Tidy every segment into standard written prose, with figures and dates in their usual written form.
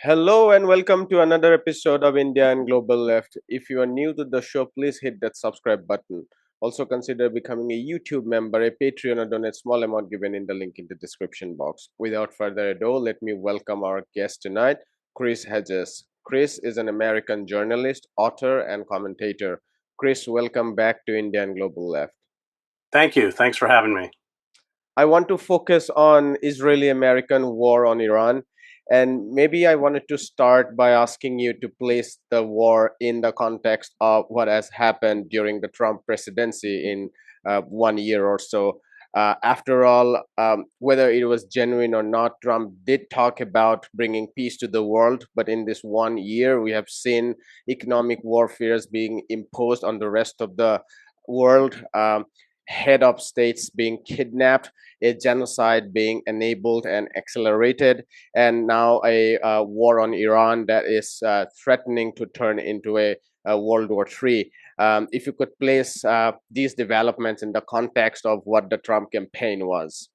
Hello and welcome to another episode of India and Global Left. If you are new to the show, please hit that subscribe button. Also consider becoming a YouTube member, a Patreon, or donate small amount given in the link in the description box. Without further ado, let me welcome our guest tonight, Chris Hedges. Chris is an American journalist, author, and commentator. Chris, welcome back to India and Global Left. Thank you. Thanks for having me. I want to focus on Israeli American war on Iran. And maybe I wanted to start by asking you to place the war in the context of what has happened during the Trump presidency in 1 year or so. After all, whether it was genuine or not, Trump did talk about bringing peace to the world. But in this 1 year, we have seen economic warfares being imposed on the rest of the world. Head of states being kidnapped, a genocide being enabled and accelerated, and now a war on Iran that is threatening to turn into a World War III. If you could place these developments in the context of what the Trump campaign was.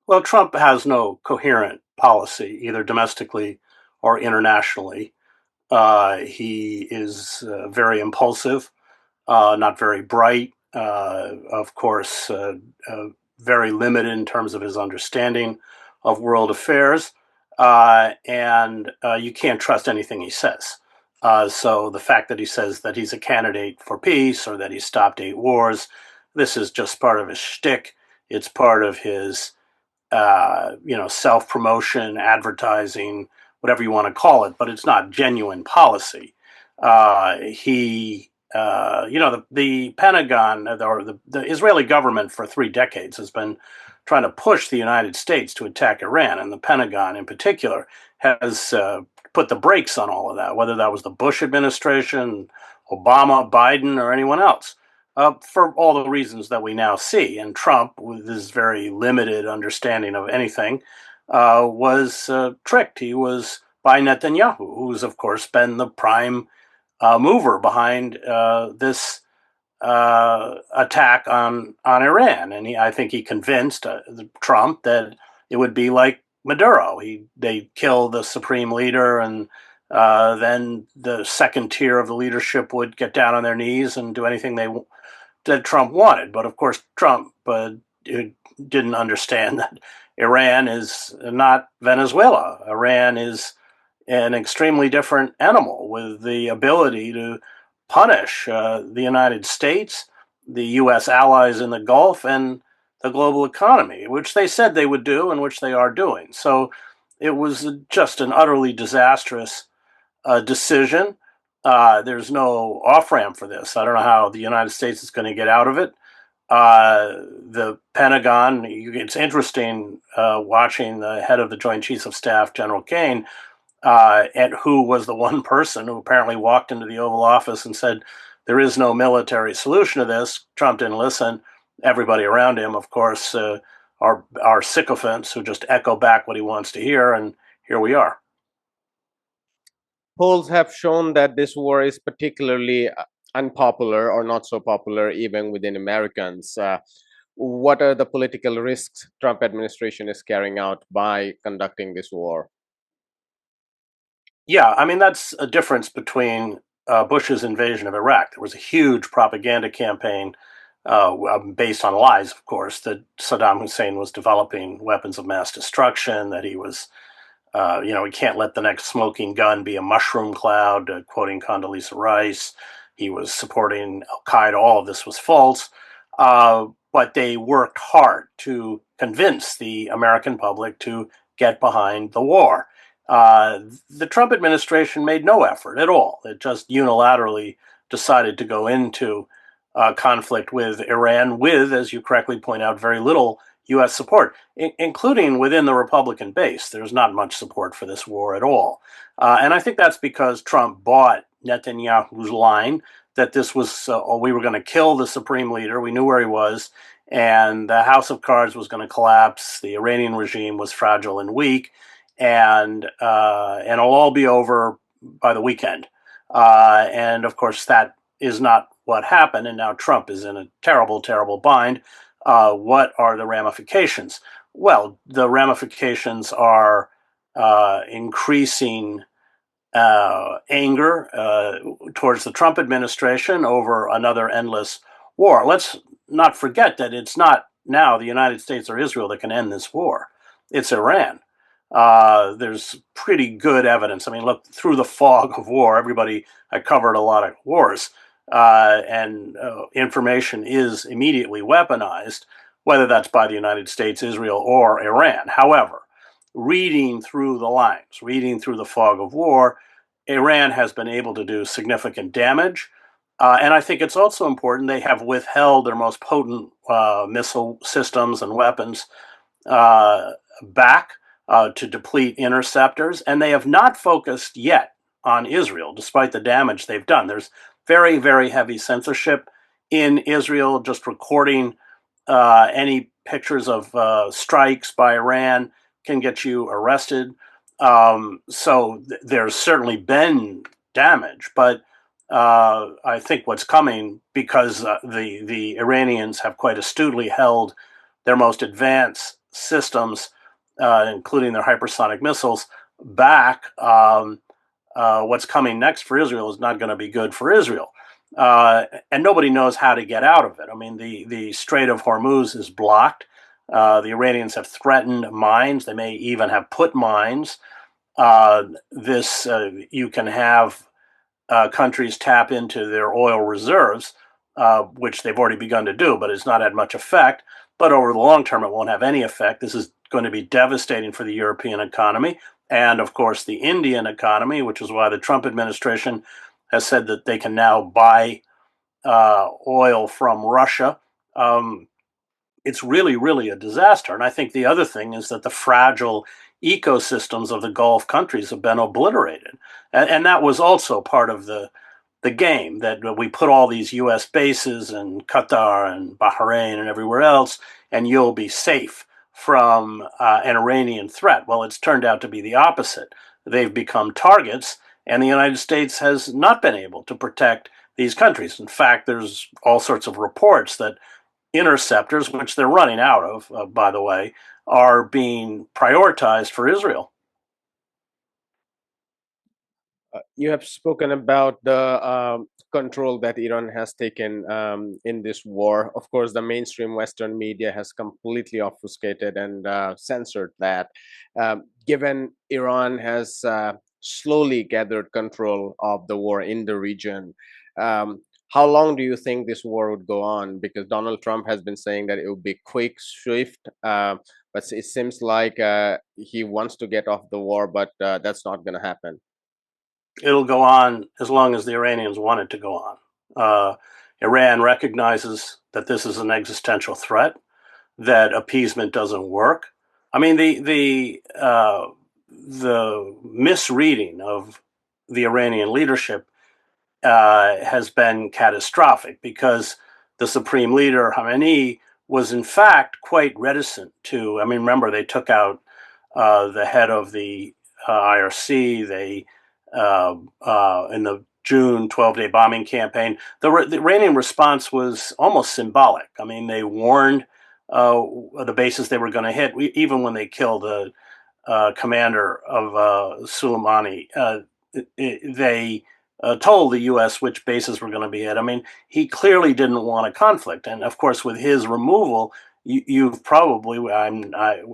Well, Trump has no coherent policy, either domestically or internationally. He is very impulsive, not very bright, of course, very limited in terms of his understanding of world affairs, and you can't trust anything he says. So the fact that he says that he's a candidate for peace or that he stopped 8 wars, this is just part of his shtick. It's part of his, self-promotion, advertising, whatever you want to call it, but it's not genuine policy. The Pentagon or the Israeli government for 3 decades has been trying to push the United States to attack Iran, and the Pentagon in particular has put the brakes on all of that, whether that was the Bush administration, Obama, Biden, or anyone else, for all the reasons that we now see. And Trump, with his very limited understanding of anything, was tricked. He was by Netanyahu, who's, of course, been the prime mover behind this attack on Iran, and I think he convinced Trump that it would be like Maduro. They kill the supreme leader, and then the second tier of the leadership would get down on their knees and do anything that Trump wanted. But of course, Trump didn't understand that Iran is not Venezuela. Iran is an extremely different animal with the ability to punish the United States, the U.S. allies in the Gulf, and the global economy, which they said they would do and which they are doing. So it was just an utterly disastrous decision. There's no off-ramp for this. I don't know how the United States is going to get out of it. The Pentagon, it's interesting watching the head of the Joint Chiefs of Staff, General Kane, and who was the one person who apparently walked into the Oval Office and said, there is no military solution to this. Trump didn't listen. Everybody around him, of course, are sycophants who just echo back what he wants to hear, and here we are. Polls have shown that this war is particularly unpopular or not so popular even within Americans. What are the political risks Trump administration is carrying out by conducting this war? Yeah, I mean, that's a difference between Bush's invasion of Iraq. There was a huge propaganda campaign based on lies, of course, that Saddam Hussein was developing weapons of mass destruction, that he was, he can't let the next smoking gun be a mushroom cloud, quoting Condoleezza Rice. He was supporting Al Qaeda. All of this was false. But they worked hard to convince the American public to get behind the war. The Trump administration made no effort at all. It just unilaterally decided to go into conflict with Iran with, as you correctly point out, very little U.S. support, including within the Republican base. There's not much support for this war at all. And I think that's because Trump bought Netanyahu's line that this was, we were going to kill the supreme leader. We knew where he was. And the house of cards was going to collapse. The Iranian regime was fragile and weak. And it'll all be over by the weekend. And of course, that is not what happened. And now Trump is in a terrible, terrible bind. What are the ramifications? Well, the ramifications are increasing anger towards the Trump administration over another endless war. Let's not forget that it's not now the United States or Israel that can end this war. It's Iran. There's pretty good evidence. I mean, look, through the fog of war, I covered a lot of wars, and information is immediately weaponized, whether that's by the United States, Israel, or Iran. However, reading through the lines, reading through the fog of war, Iran has been able to do significant damage. And I think it's also important they have withheld their most potent missile systems and weapons uh, back to deplete interceptors. And they have not focused yet on Israel, despite the damage they've done. There's very, very heavy censorship in Israel, just recording any pictures of strikes by Iran can get you arrested. There's certainly been damage, but I think what's coming, because the Iranians have quite astutely held their most advanced systems, including their hypersonic missiles, back. What's coming next for Israel is not going to be good for Israel. And nobody knows how to get out of it. I mean, the Strait of Hormuz is blocked. The Iranians have threatened mines. They may even have put mines. You can have countries tap into their oil reserves, which they've already begun to do, but it's not had much effect. But over the long term, it won't have any effect. This is going to be devastating for the European economy and, of course, the Indian economy, which is why the Trump administration has said that they can now buy oil from Russia. It's really, really a disaster. And I think the other thing is that the fragile ecosystems of the Gulf countries have been obliterated. And that was also part of the game, that we put all these U.S. bases in Qatar and Bahrain and everywhere else, and you'll be safe from an Iranian threat. Well, it's turned out to be the opposite. They've become targets, and the United States has not been able to protect these countries. In fact, there's all sorts of reports that interceptors, which they're running out of, by the way, are being prioritized for Israel. You have spoken about the control that Iran has taken in this war. Of course, the mainstream Western media has completely obfuscated and censored that. Given Iran has slowly gathered control of the war in the region, how long do you think this war would go on? Because Donald Trump has been saying that it will be quick, swift, but it seems like he wants to get off the war, but that's not going to happen. It'll go on as long as the Iranians want it to go on. Iran recognizes that this is an existential threat, that appeasement doesn't work. I mean, the misreading of the Iranian leadership has been catastrophic, because the supreme leader Khamenei was in fact quite reticent to. I mean, remember, they took out the head of the IRC. They in the June 12-day bombing campaign. The Iranian response was almost symbolic. I mean, they warned the bases they were going to hit, even when they killed the commander of Soleimani. They told the U.S. which bases were going to be hit. I mean, he clearly didn't want a conflict. And of course, with his removal, you've probably,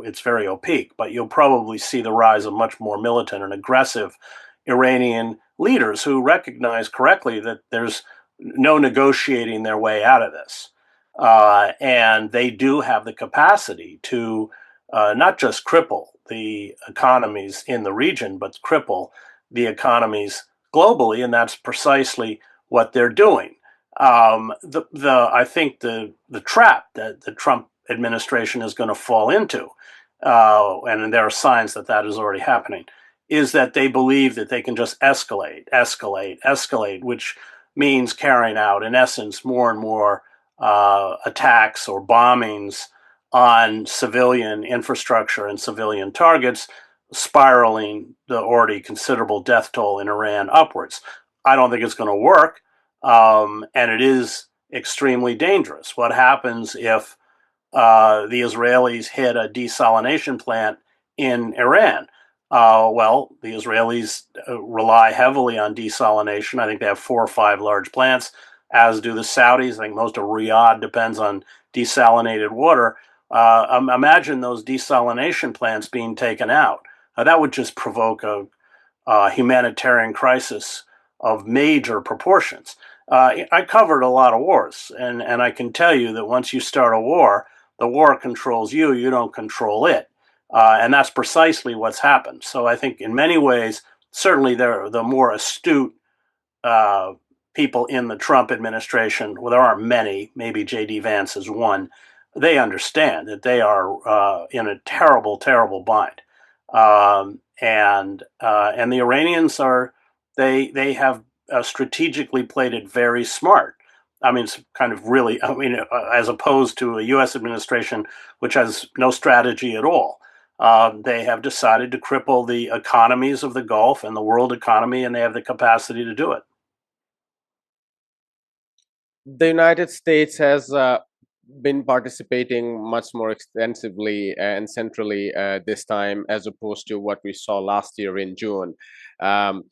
it's very opaque, but you'll probably see the rise of much more militant and aggressive Iranian leaders who recognize correctly that there's no negotiating their way out of this. And they do have the capacity to not just cripple the economies in the region, but cripple the economies globally, and that's precisely what they're doing. I think the trap that the Trump administration is going to fall into, and there are signs that that is already happening, is that they believe that they can just escalate, escalate, escalate, which means carrying out, in essence, more and more attacks or bombings on civilian infrastructure and civilian targets, spiraling the already considerable death toll in Iran upwards. I don't think it's going to work, and it is extremely dangerous. What happens if the Israelis hit a desalination plant in Iran? Well, the Israelis rely heavily on desalination. I think they have 4 or 5 large plants, as do the Saudis. I think most of Riyadh depends on desalinated water. Imagine those desalination plants being taken out. That would just provoke a humanitarian crisis of major proportions. I covered a lot of wars, and I can tell you that once you start a war, the war controls you, you don't control it. And that's precisely what's happened. So I think in many ways, certainly the more astute uh, people in the Trump administration, well, there aren't many, maybe J.D. Vance is one, they understand that they are in a terrible, terrible bind. And the Iranians are, they have strategically played it very smart. I mean, it's kind of really, I mean, as opposed to a U.S. administration which has no strategy at all. They have decided to cripple the economies of the Gulf and the world economy, and they have the capacity to do it. The United States has been participating much more extensively and centrally this time as opposed to what we saw last year in June. Um,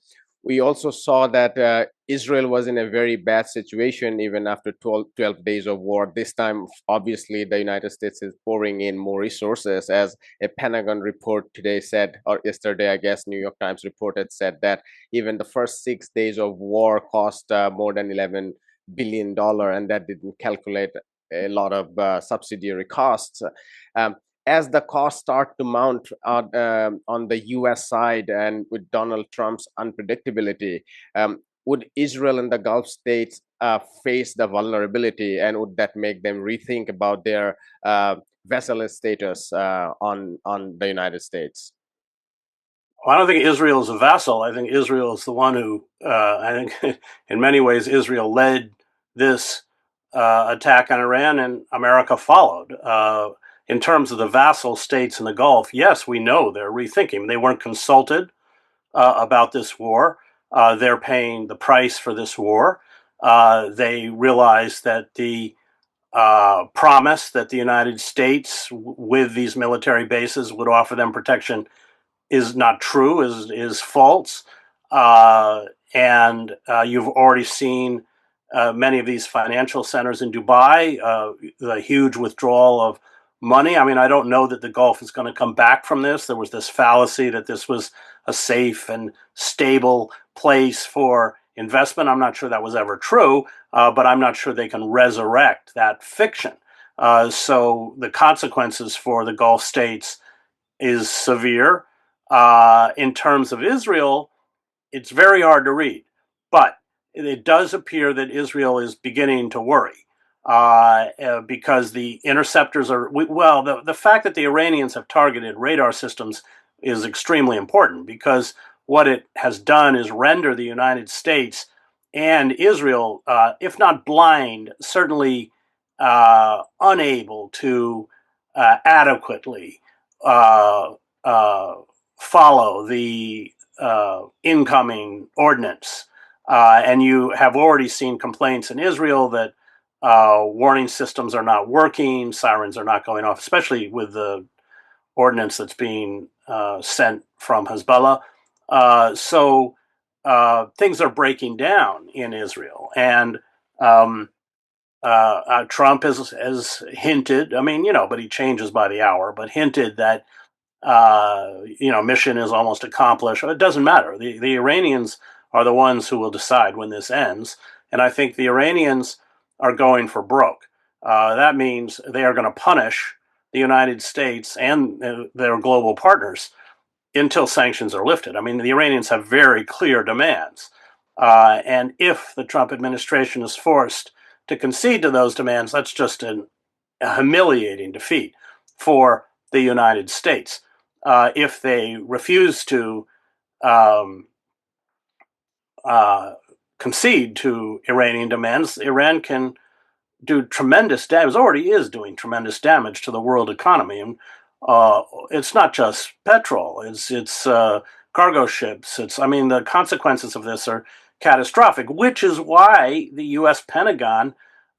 we also saw that Israel was in a very bad situation even after 12 days of war. This time, obviously, the United States is pouring in more resources, as a Pentagon report today said, or yesterday, I guess, New York Times reported said that even the first 6 days of war cost more than $11 billion, and that didn't calculate a lot of subsidiary costs. Um, as the costs start to mount on the US side and with Donald Trump's unpredictability, would Israel and the Gulf states face the vulnerability, and would that make them rethink about their vessel status on the United States? Well, I don't think Israel is a vassal. I think Israel is the one who, I think in many ways, Israel led this attack on Iran and America followed. In terms of the vassal states in the Gulf, yes, we know they're rethinking. They weren't consulted about this war. They're paying the price for this war. They realize that the promise that the United States, with these military bases, would offer them protection is not true, is false, uh, and you've already seen many of these financial centers in Dubai, the huge withdrawal of money. I mean, I don't know that the Gulf is going to come back from this. There was this fallacy that this was a safe and stable place for investment. I'm not sure that was ever true, but I'm not sure they can resurrect that fiction. So the consequences for the Gulf states is severe. In terms of Israel, it's very hard to read, but it does appear that Israel is beginning to worry because the interceptors are, well, the fact that the Iranians have targeted radar systems is extremely important because what it has done is render the United States and Israel, if not blind, certainly unable to adequately uh, uh, follow the incoming ordnance. And you have already seen complaints in Israel that warning systems are not working, sirens are not going off, especially with the ordnance that's being sent from Hezbollah. So things are breaking down in Israel. And um, Trump has hinted, I mean, but he changes by the hour, but hinted that mission is almost accomplished. It doesn't matter. The Iranians are the ones who will decide when this ends. And I think the Iranians are going for broke. That means they are going to punish the United States and their global partners until sanctions are lifted. I mean, the Iranians have very clear demands. And if the Trump administration is forced to concede to those demands, that's just a humiliating defeat for the United States. If they refuse to um, uh, concede to Iranian demands, Iran can do tremendous damage. It already is doing tremendous damage to the world economy, and it's not just petrol; it's cargo ships. I mean, the consequences of this are catastrophic, which is why the U.S. Pentagon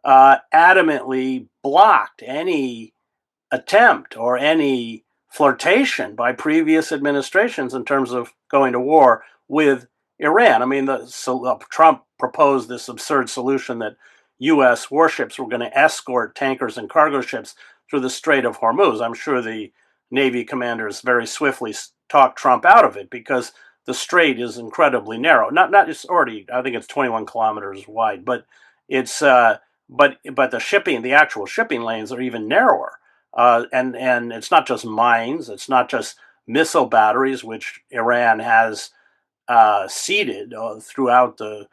adamantly blocked any attempt or any flirtation by previous administrations in terms of going to war with Iran. I mean, Trump proposed this absurd solution that U.S. warships were going to escort tankers and cargo ships through the Strait of Hormuz. I'm sure the Navy commanders very swiftly talked Trump out of it because the strait is incredibly narrow. Not it's already, I think it's 21 kilometers wide, but it's but the actual shipping lanes are even narrower. And it's not just mines, it's not just missile batteries, which Iran has seeded throughout the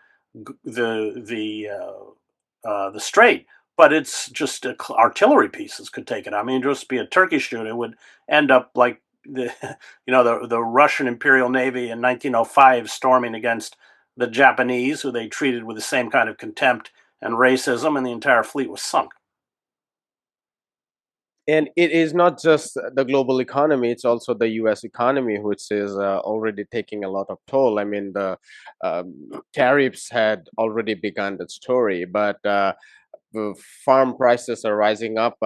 strait, but it's just artillery pieces could take it. I mean, just be a Turkish unit would end up like the the Russian Imperial Navy in 1905 storming against the Japanese, who they treated with the same kind of contempt and racism, and the entire fleet was sunk. And it is not just the global economy, it's also the US economy, which is already taking a lot of toll. I mean, the tariffs had already begun the story, but the farm prices are rising up,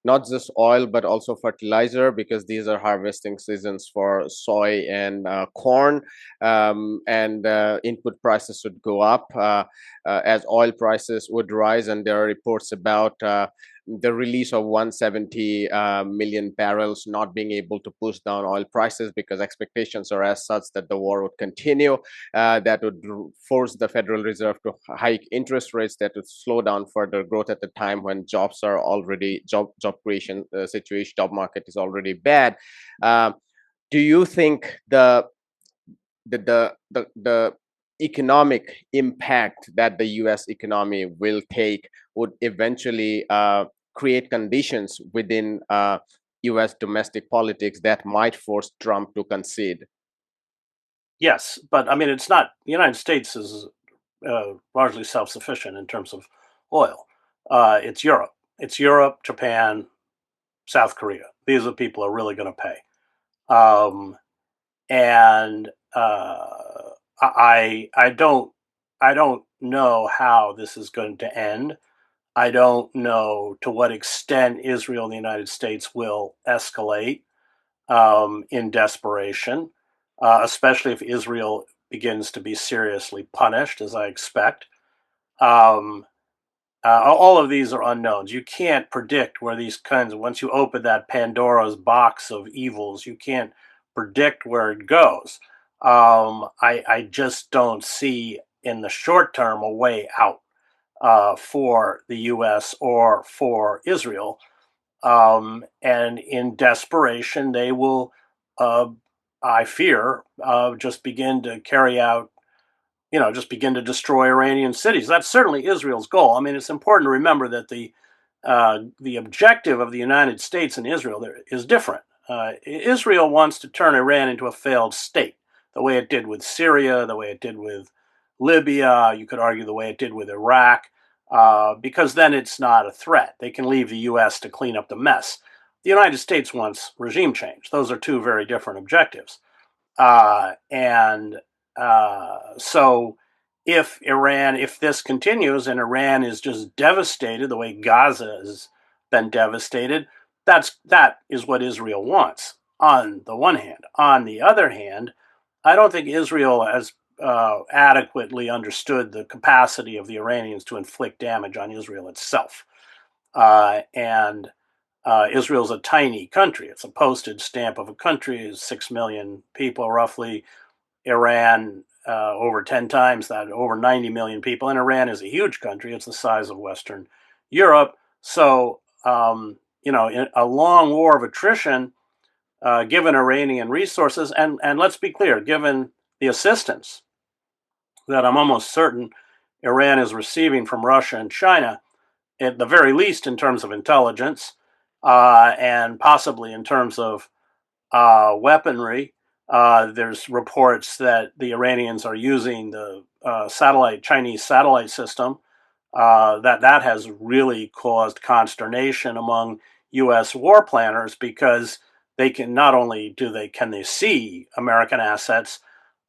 not just oil, but also fertilizer, because these are harvesting seasons for soy and corn. And input prices would go up as oil prices would rise. And there are reports about the release of 170 million barrels not being able to push down oil prices because expectations are as such that the war would continue. That would force the Federal Reserve to hike interest rates. That would slow down further growth at the time when jobs are already job creation situation, job market is already bad. Um, do you think the economic impact that the U.S. economy will take would eventually create conditions within U.S. domestic politics that might force Trump to concede? Yes, but I mean, it's not. The United States is largely self-sufficient in terms of oil. It's Europe. It's Europe, Japan, South Korea. These are the people who are really going to pay. And I don't know how this is going to end. I don't know to what extent Israel and the United States will escalate in desperation, especially if Israel begins to be seriously punished, as I expect. Um, all of these are unknowns. You can't predict where these kinds of, once you open that Pandora's box of evils, you can't predict where it goes. I just don't see in the short term a way out for the U.S. or for Israel. And in desperation, they will, uh, I fear, just begin to carry out, just begin to destroy Iranian cities. That's certainly Israel's goal. I mean, it's important to remember that the objective of the United States and Israel there is different. Israel wants to turn Iran into a failed state, the way it did with Syria, the way it did with Libya. You could argue the way it did with Iraq, because then it's not a threat. They can leave the U.S. to clean up the mess. The United States wants regime change. Those are two very different objectives. And so if this continues and Iran is just devastated the way Gaza has been devastated, that is what Israel wants. On the one hand, on the other hand, I don't think Israel has adequately understood the capacity of the Iranians to inflict damage on Israel itself. And Israel's a tiny country. It's a postage stamp of a country. It's 6 million people roughly. Iran, over 10 times that, over 90 million people. And Iran is a huge country. It's the size of Western Europe. So, a long war of attrition, given Iranian resources, and let's be clear, given the assistance that I'm almost certain Iran is receiving from Russia and China, at the very least in terms of intelligence, and possibly in terms of weaponry. There's reports that the Iranians are using the Chinese satellite system. That has really caused consternation among U.S. war planners because they can not only can they see American assets,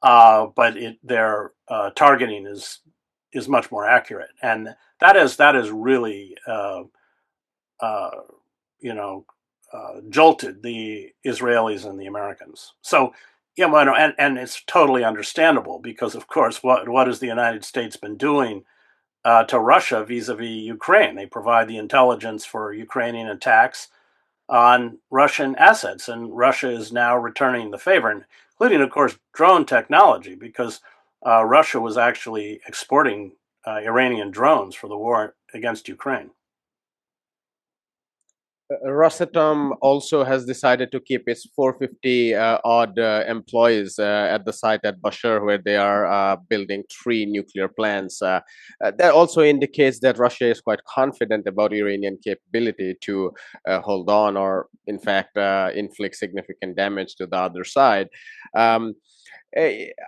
but their targeting is much more accurate, and that is really uh, you know jolted the Israelis and the Americans. So, yeah, well, and it's totally understandable because, of course, what has the United States been doing to Russia vis-a-vis Ukraine? They provide the intelligence for Ukrainian attacks on Russian assets, and Russia is now returning the favor, including, of course, drone technology, because Russia was actually exporting Iranian drones for the war against Ukraine. Rosatom also has decided to keep its 450 odd employees at the site at Bashar, where they are building three nuclear plants. That also indicates that Russia is quite confident about Iranian capability to hold on or, in fact, inflict significant damage to the other side. Um,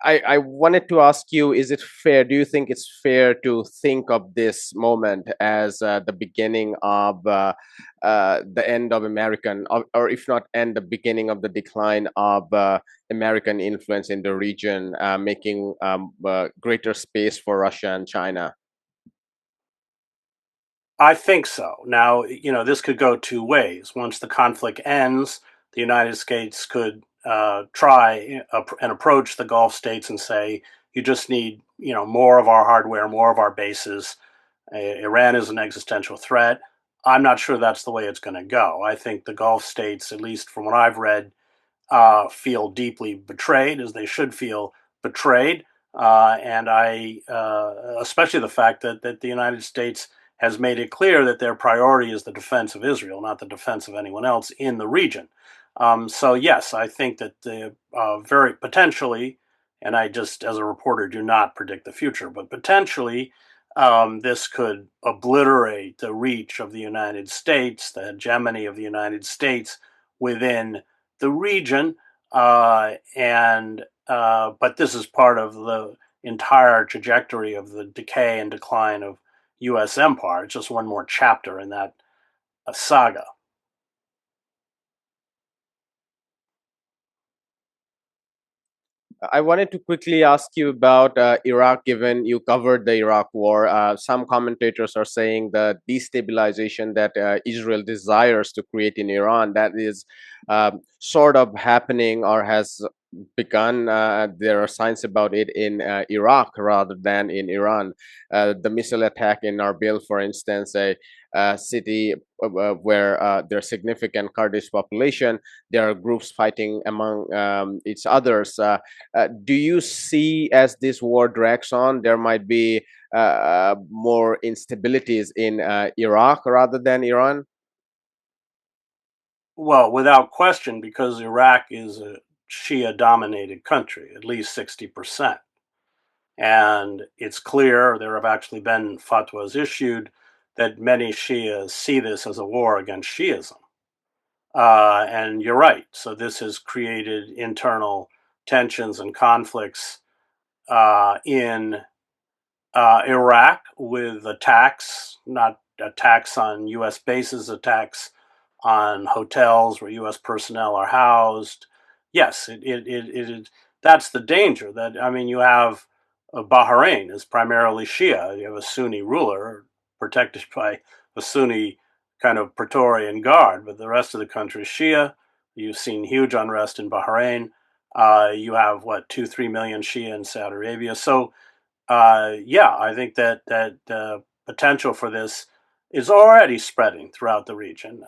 I wanted to ask you, is it fair? Do you think it's fair to think of this moment as the beginning of the end of American, or if not end, the beginning of the decline of American influence in the region, making greater space for Russia and China? I think so. Now, this could go two ways. Once the conflict ends, the United States could try and approach the Gulf states and say, "You just need, more of our hardware, more of our bases. Iran is an existential threat." I'm not sure that's the way it's going to go. I think the Gulf states, at least from what I've read, feel deeply betrayed, as they should feel betrayed. And especially the fact that the United States has made it clear that their priority is the defense of Israel, not the defense of anyone else in the region. So yes, I think that the very potentially, and I just as a reporter do not predict the future, but potentially this could obliterate the reach of the United States, the hegemony of the United States within the region, and but this is part of the entire trajectory of the decay and decline of U.S. empire. It's just one more chapter in that saga. I wanted to quickly ask you about Iraq, given you covered the Iraq war. Some commentators are saying the destabilization that Israel desires to create in Iran, that is sort of happening or has begun. There are signs about it in Iraq rather than in Iran. The missile attack in Arbil, for instance, a city where there's significant Kurdish population, there are groups fighting among each others. Do you see, as this war drags on, there might be more instabilities in Iraq rather than Iran? Well, without question, because Iraq is a Shia dominated country, at least 60%. And it's clear there have actually been fatwas issued that many Shias see this as a war against Shiism. And you're right. So this has created internal tensions and conflicts in Iraq with attacks, not attacks on U.S. bases, attacks on hotels where U.S. personnel are housed. Yes, that's the danger. That I mean, you have Bahrain is primarily Shia. You have a Sunni ruler protected by a Sunni kind of Praetorian guard, but the rest of the country is Shia. You've seen huge unrest in Bahrain. You have what 2-3 million Shia in Saudi Arabia. So yeah, I think that potential for this is already spreading throughout the region,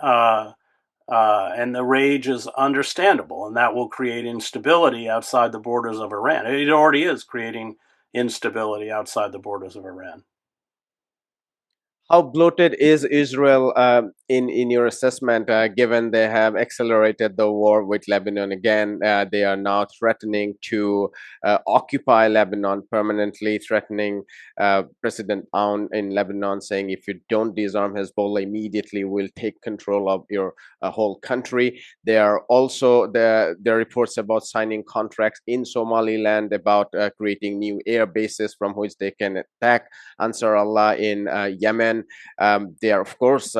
and the rage is understandable, and that will create instability outside the borders of Iran. It already is creating instability outside the borders of Iran. How bloated is Israel in your assessment, given they have accelerated the war with Lebanon again? They are now threatening to occupy Lebanon permanently, threatening President Aoun in Lebanon, saying if you don't disarm Hezbollah immediately, we'll take control of your whole country. There are also there are reports about signing contracts in Somaliland about creating new air bases from which they can attack Ansar Allah in Yemen. then they are, of course,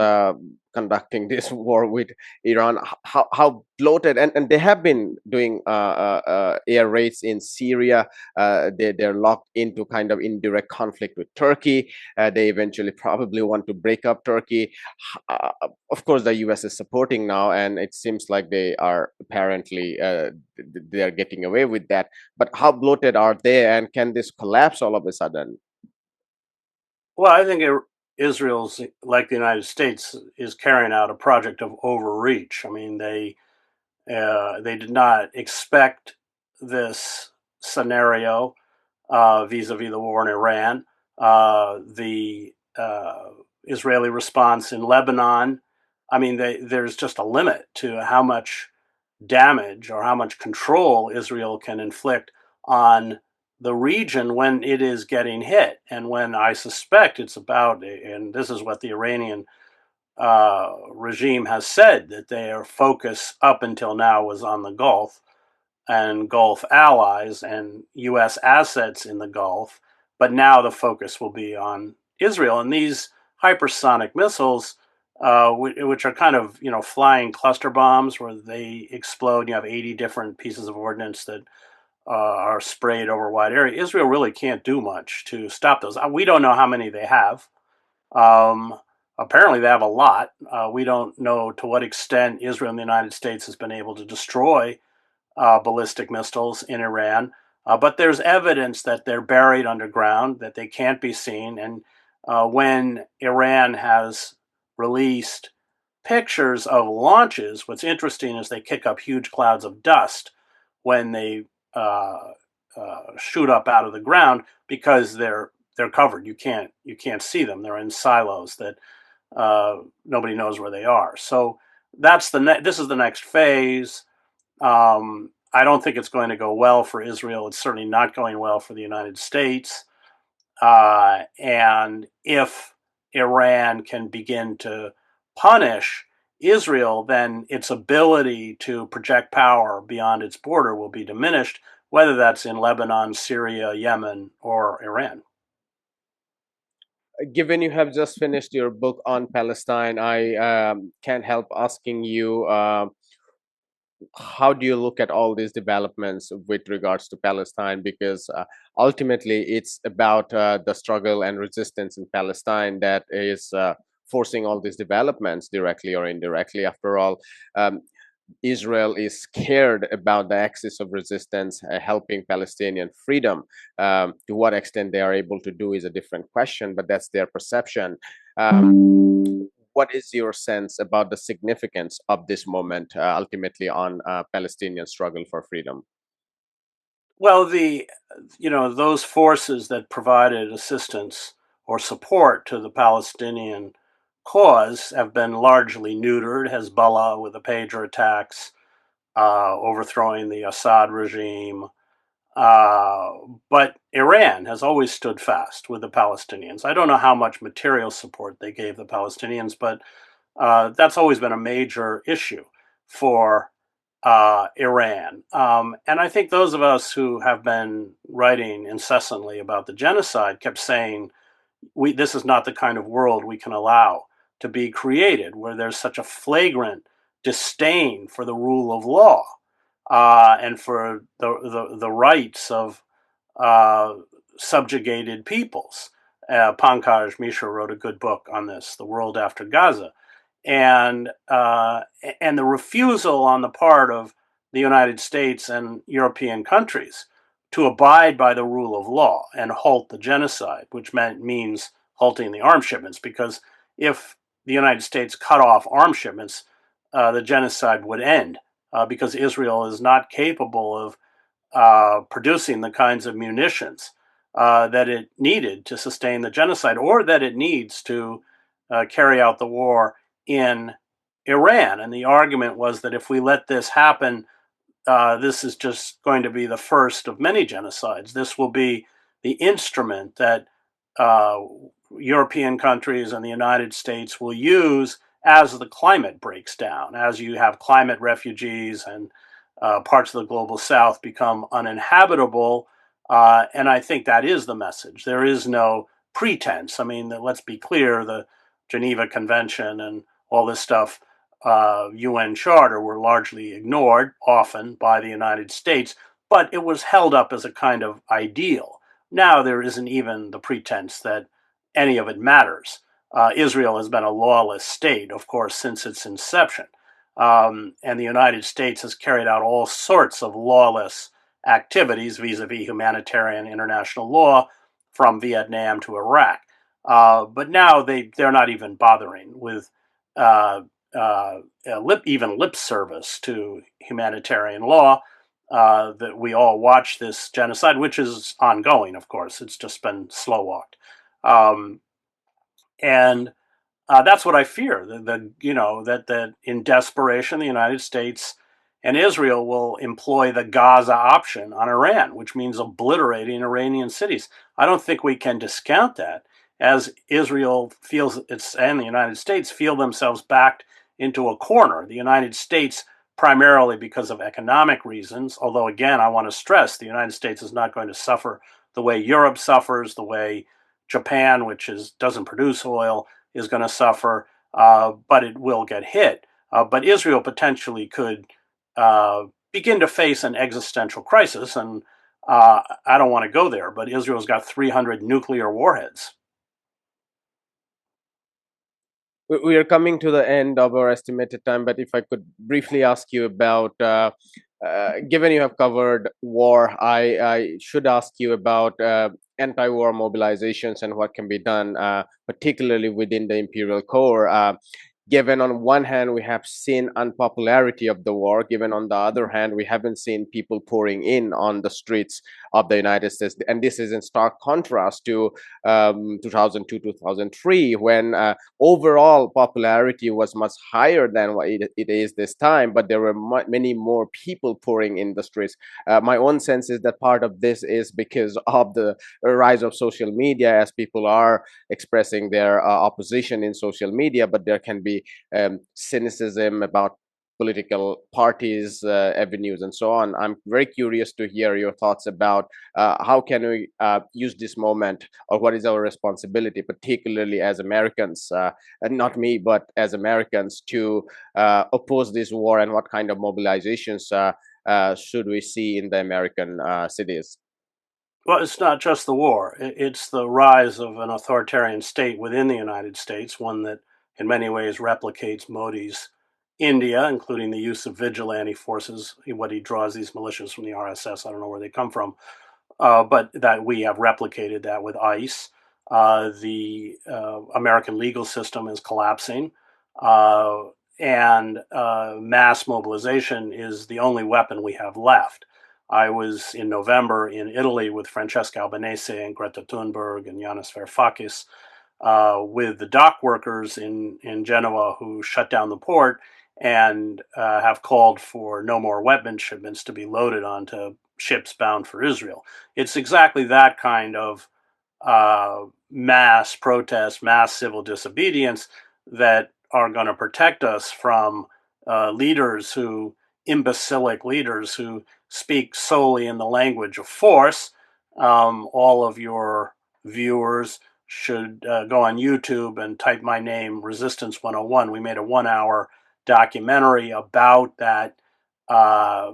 conducting this war with Iran. How bloated, and they have been doing air raids in Syria. They're locked into kind of indirect conflict with Turkey. They eventually probably want to break up Turkey. Uh, of course, the US is supporting now, and it seems like they are apparently they are getting away with that. But how bloated are they, and can this collapse all of a sudden? Well, I think Israel's, like the United States, is carrying out a project of overreach. I mean, they did not expect this scenario vis-a-vis the war in Iran. The Israeli response in Lebanon. I mean, there's just a limit to how much damage or how much control Israel can inflict on the region when it is getting hit. And when I suspect it's about, and this is what the Iranian regime has said, that their focus up until now was on the Gulf and Gulf allies and U.S. assets in the Gulf, but now the focus will be on Israel. And these hypersonic missiles, which are kind of flying cluster bombs where they explode, you have 80 different pieces of ordnance that are sprayed over a wide area. Israel really can't do much to stop those. We don't know how many they have. Um, Apparently, they have a lot. We don't know to what extent Israel and the United States has been able to destroy ballistic missiles in Iran. But there's evidence that they're buried underground, that they can't be seen. And when Iran has released pictures of launches, what's interesting is they kick up huge clouds of dust when they uh, shoot up out of the ground because they're covered. You can't see them. They're in silos that nobody knows where they are. So this is the next phase. I don't think it's going to go well for Israel. It's certainly not going well for the United States. And if Iran can begin to punish Israel, then its ability to project power beyond its border will be diminished, whether that's in Lebanon, Syria, Yemen, or Iran. Given you have just finished your book on Palestine, I can't help asking you. How do you look at all these developments with regards to Palestine? Because ultimately, it's about the struggle and resistance in Palestine that is forcing all these developments directly or indirectly. After all, um, Israel is scared about the axis of resistance helping Palestinian freedom. To what extent they are able to do is a different question, but that's their perception. What is your sense about the significance of this moment ultimately on Palestinian struggle for freedom? Well, those forces that provided assistance or support to the Palestinian cause have been largely neutered. Hezbollah with the pager attacks, overthrowing the Assad regime. Uh, but Iran has always stood fast with the Palestinians. I don't know how much material support they gave the Palestinians, but that's always been a major issue for Iran. And I think those of us who have been writing incessantly about the genocide kept saying, this is not the kind of world we can allow to be created, where there's such a flagrant disdain for the rule of law and for the rights of uh, subjugated peoples. Pankaj Mishra wrote a good book on this, The World After Gaza, and the refusal on the part of the United States and European countries to abide by the rule of law and halt the genocide, which means halting the arms shipments. Because if the United States cut off arms shipments, the genocide would end. Because Israel is not capable of producing the kinds of munitions that it needed to sustain the genocide, or that it needs to carry out the war in Iran. And the argument was that if we let this happen, this is just going to be the first of many genocides. This will be the instrument that uh, European countries and the United States will use as the climate breaks down, as you have climate refugees and parts of the global south become uninhabitable. And I think that is the message. There is no pretense. I mean, let's be clear, the Geneva Convention and all this stuff, UN Charter, were largely ignored, often by the United States, but it was held up as a kind of ideal. Now there isn't even the pretense that any of it matters. Israel has been a lawless state, of course, since its inception. And the United States has carried out all sorts of lawless activities vis-a-vis humanitarian international law, from Vietnam to Iraq. But now they're not even bothering with uh, even lip service to humanitarian law. That we all watch this genocide, which is ongoing, of course. It's just been slow walked. Um, and That's what I fear. That in desperation, the United States and Israel will employ the Gaza option on Iran, which means obliterating Iranian cities. I don't think we can discount that, as Israel feels it's and the United States feel themselves backed into a corner. The United States, primarily because of economic reasons, although again, I want to stress the United States is not going to suffer the way Europe suffers, the way Japan, which doesn't produce oil, is going to suffer, but it will get hit. But Israel potentially could begin to face an existential crisis, and I don't want to go there, but Israel's got 300 nuclear warheads. We are coming to the end of our estimated time, but if I could briefly ask you about, given you have covered war, I should ask you about anti-war mobilizations and what can be done, particularly within the imperial core. Given on one hand we have seen unpopularity of the war, given on the other hand we haven't seen people pouring in on the streets of the United States, and this is in stark contrast to 2002 2003, when overall popularity was much higher than what it is this time, but there were many more people pouring in the streets. My own sense is that part of this is because of the rise of social media, as people are expressing their opposition in social media, but there can be cynicism about political parties, avenues, and so on. I'm very curious to hear your thoughts about how can we use this moment, or what is our responsibility, particularly as Americans, and not me, but as Americans, to oppose this war, and what kind of mobilizations should we see in the American cities? Well, it's not just the war. It's the rise of an authoritarian state within the United States, one that in many ways replicates Modi's India, including the use of vigilante forces. What he draws these militias from the RSS, I don't know where they come from, but that we have replicated that with ICE. The American legal system is collapsing, uh, and mass mobilization is the only weapon we have left. I was in November in Italy with Francesca Albanese and Greta Thunberg and Yanis Varoufakis, with the dock workers in Genoa who shut down the port and have called for no more weapon shipments to be loaded onto ships bound for Israel. It's exactly that kind of mass protest, mass civil disobedience that are going to protect us from imbecilic leaders who speak solely in the language of force. All of your viewers should go on YouTube and type my name, Resistance 101. We made a 1 hour documentary about uh,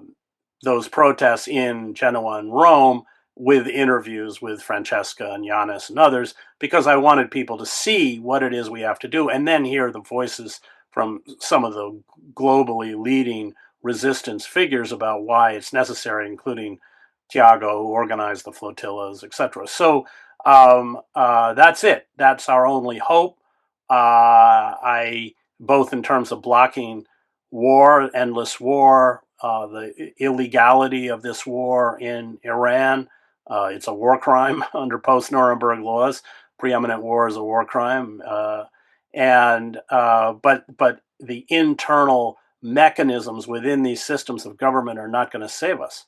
those protests in Genoa and Rome, with interviews with Francesca and Yanis and others, because I wanted people to see what it is we have to do, and then hear the voices from some of the globally leading resistance figures about why it's necessary, including Tiago, who organized the flotillas, etc. So that's it. That's our only hope. I both in terms of blocking war, endless war, the illegality of this war in Iran. It's a war crime under post Nuremberg laws. Preeminent war is a war crime, but the internal mechanisms within these systems of government are not going to save us.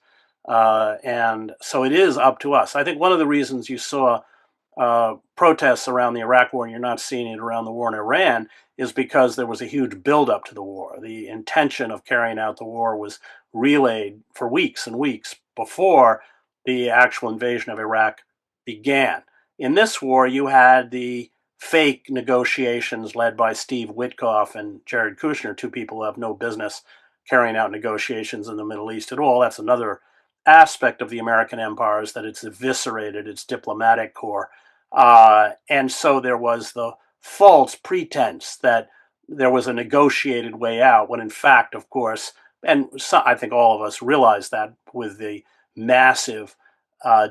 And so it is up to us. I think one of the reasons you saw protests around the Iraq war and you're not seeing it around the war in Iran is because there was a huge buildup to the war. The intention of carrying out the war was relayed for weeks and weeks before the actual invasion of Iraq began. In this war, you had the fake negotiations led by Steve Witkoff and Jared Kushner, two people who have no business carrying out negotiations in the Middle East at all. That's another aspect of the American empire, is that it's eviscerated its diplomatic corps. And so there was the false pretense that there was a negotiated way out, when in fact, of course, and so I think all of us realize that with the massive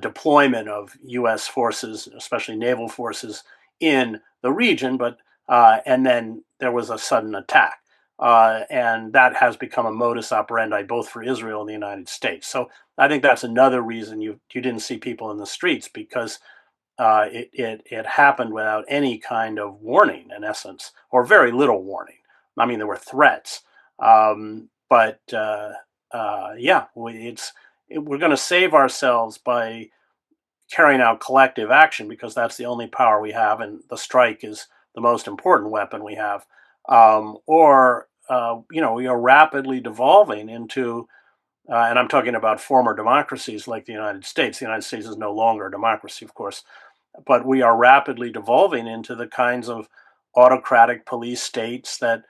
deployment of U.S. forces, especially naval forces, in the region, but and then there was a sudden attack, and that has become a modus operandi both for Israel and the United States. So I think that's another reason you didn't see people in the streets, because it happened without any kind of warning, in essence, or very little warning. I mean, there were threats, but yeah, we're going to save ourselves by carrying out collective action, because that's the only power we have, and the strike is the most important weapon we have. Or we are rapidly devolving into, and I'm talking about former democracies like the United States. The United States is no longer a democracy, of course, but we are rapidly devolving into the kinds of autocratic police states that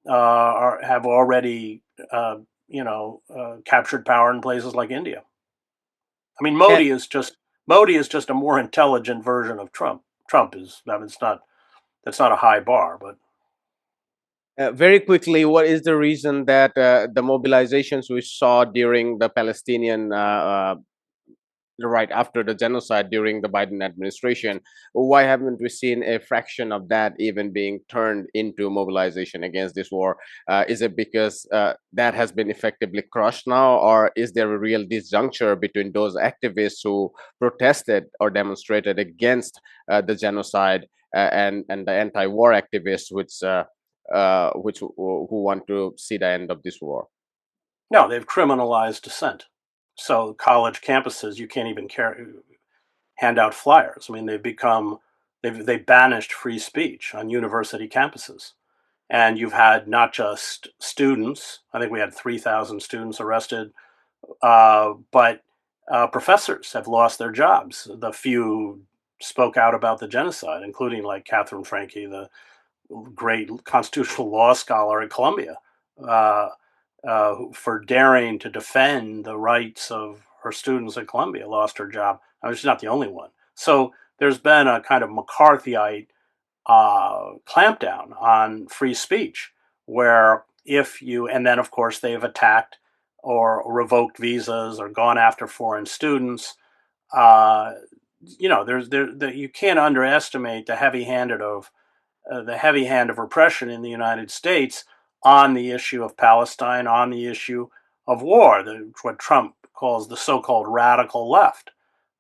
have already, captured power in places like India. I mean, Modi is just a more intelligent version of Trump. Trump is, I mean, it's not that's not a high bar, but Very quickly, what is the reason that the mobilizations we saw during the Palestinian right after the genocide during the Biden administration, why haven't we seen a fraction of that even being turned into mobilization against this war? Is it because that has been effectively crushed now, or is there a real disjuncture between those activists who protested or demonstrated against the genocide and the anti-war activists who want to see the end of this war? no, they've criminalized dissent. So college campuses, you can't even hand out flyers. I mean, they banished free speech on university campuses. And you've had not just students, I think we had 3,000 students arrested, but professors have lost their jobs. The few spoke out about the genocide, including like Catherine Franke, the great constitutional law scholar at Columbia, uh, for daring to defend the rights of her students at Columbia, lost her job. I mean, she's not the only one. So there's been a kind of McCarthyite clampdown on free speech, where if you, and then of course they've attacked or revoked visas or gone after foreign students. Uh, you can't underestimate the heavy hand of repression in the United States on the issue of Palestine, on the issue of war, what Trump calls the so-called radical left.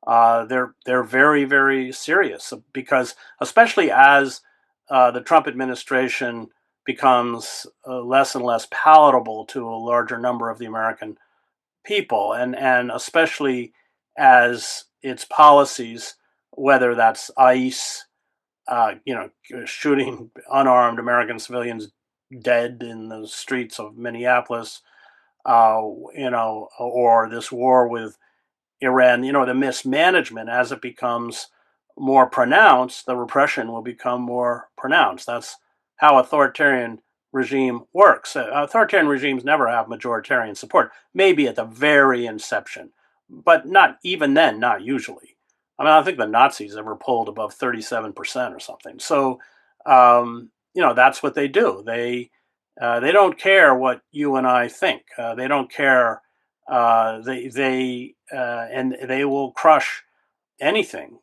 They're very, very serious, because especially as the Trump administration becomes less and less palatable to a larger number of the American people, and especially as its policies, whether that's ICE, shooting unarmed American civilians dead in the streets of Minneapolis, or this war with Iran, the mismanagement, as it becomes more pronounced, the repression will become more pronounced. That's how authoritarian regime works. Authoritarian regimes never have majoritarian support, maybe at the very inception, but not even then, not usually. I mean, I think the Nazis ever polled above 37% or something. So, that's what they do. They don't care what you and I think. They don't care. And they will crush anything,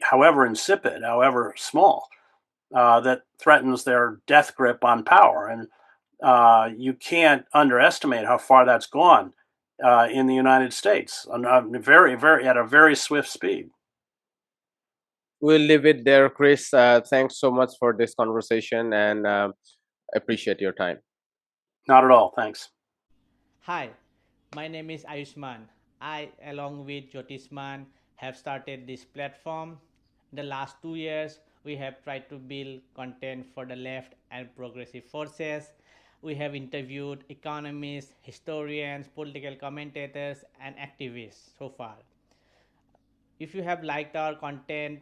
however insipid, however small, that threatens their death grip on power. And you can't underestimate how far that's gone in the United States, very, very at a very swift speed. We'll leave it there, Chris. Thanks so much for this conversation, and appreciate your time. Not at all. Thanks. Hi, my name is Ayushman. I, along with Jyotisman, have started this platform. In the last 2 years, we have tried to build content for the left and progressive forces. We have interviewed economists, historians, political commentators, and activists so far. If you have liked our content,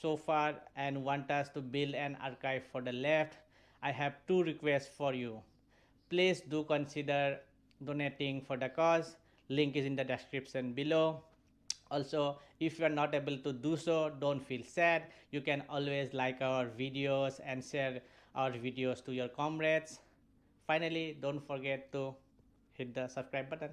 so far and want us to build an archive for the left, I have two requests for you. Please do consider donating for the cause. Link is in the description below. Also, if you are not able to do so, don't feel sad. You can always like our videos and share our videos to your comrades. Finally, don't forget to hit the subscribe button.